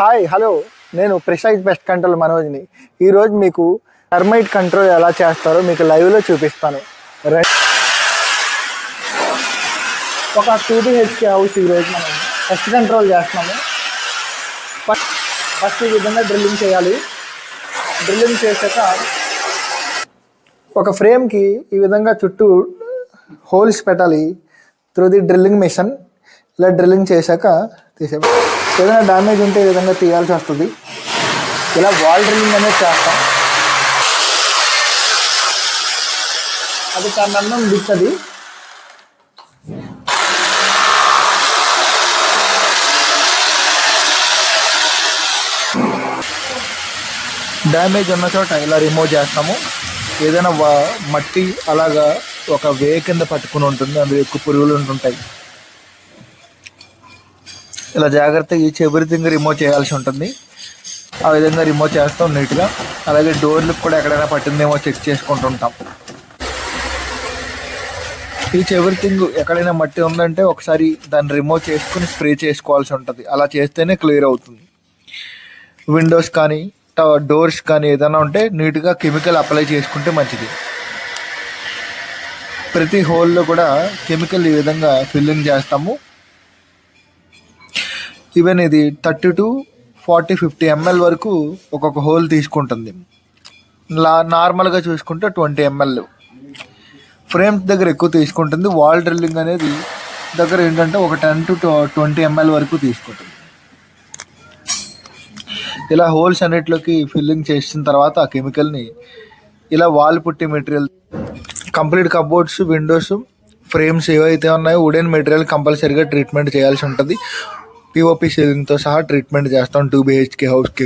Hi hello నేను precise pest control మనోజ్ని. ఈరోజు మీకు టర్మైట్ కంట్రోల్ ఎలా చేస్తారో మీకు లైవ్లో చూపిస్తాను. ఒక 2 BHK హౌస్ ఈరోజు మనం పెస్ట్ కంట్రోల్ చేస్తున్నాము. ఫస్ట్ ఈ విధంగా డ్రిల్లింగ్ చేయాలి. డ్రిల్లింగ్ చేశాక ఒక ఫ్రేమ్కి ఈ విధంగా చుట్టూ హోల్స్ పెట్టాలి త్రూ ది డ్రిల్లింగ్ మిషన్. ఇలా డ్రిల్లింగ్ చేశాక ఏదైనా డ్యామేజ్ ఉంటే ఈ విధంగా తీయాల్సి వస్తుంది. ఇలా వాల్ డ్రిల్లింగ్ అనేది చేస్తాం. అది కన్నం దిక్కది. డ్యామేజ్ ఉన్న చోట ఇలా రిమూవ్ చేస్తాము. ఏదైనా మట్టి అలాగా ఒక వే కింద పట్టుకుని ఉంటుంది, అందులో ఎక్కువ పురుగులు ఉంటుంటాయి. ఇలా జాగ్రత్తగా ఈచ్ ఎవ్రీథింగ్ రిమూవ్ చేయాల్సి ఉంటుంది. ఆ విధంగా రిమూవ్ చేస్తాం నీట్గా. అలాగే డోర్లకు కూడా ఎక్కడైనా పట్టిందేమో చెక్ చేసుకుంటుంటాం. ఈచ్ ఎవ్రీథింగ్ ఎక్కడైనా మట్టి ఉందంటే ఒకసారి దాన్ని రిమూవ్ చేసుకుని స్ప్రే చేసుకోవాల్సి ఉంటుంది. అలా చేస్తేనే క్లియర్ అవుతుంది. విండోస్ కానీ డోర్స్ కానీ ఏదైనా ఉంటే నీట్గా కెమికల్ అప్లై చేసుకుంటే మంచిది. ప్రతి హోల్లో కూడా కెమికల్ ఈ విధంగా ఫిల్లింగ్ చేస్తాము. ఈవెన్ ఇది 30 to 40, 50 ml వరకు ఒక్కొక్క హోల్ తీసుకుంటుంది. నార్మల్గా చూసుకుంటే 20 ml. ఫ్రేమ్స్ దగ్గర ఎక్కువ తీసుకుంటుంది. వాల్ డ్రిల్లింగ్ అనేది దగ్గర ఏంటంటే ఒక 10 to 20 ml వరకు తీసుకుంటుంది. ఇలా హోల్స్ అన్నిటిలోకి ఫిల్లింగ్ చేసిన తర్వాత ఆ కెమికల్ని ఇలా వాల్ పుట్టి material complete cupboards, Windows, frames ఏవైతే ఉన్నాయో వుడెన్ మెటీరియల్ కంపల్సరీగా ట్రీట్మెంట్ చేయాల్సి ఉంటుంది. POP సీలింగ్తో సహా ట్రీట్మెంట్ చేస్తాం 2 BHK హౌస్కి.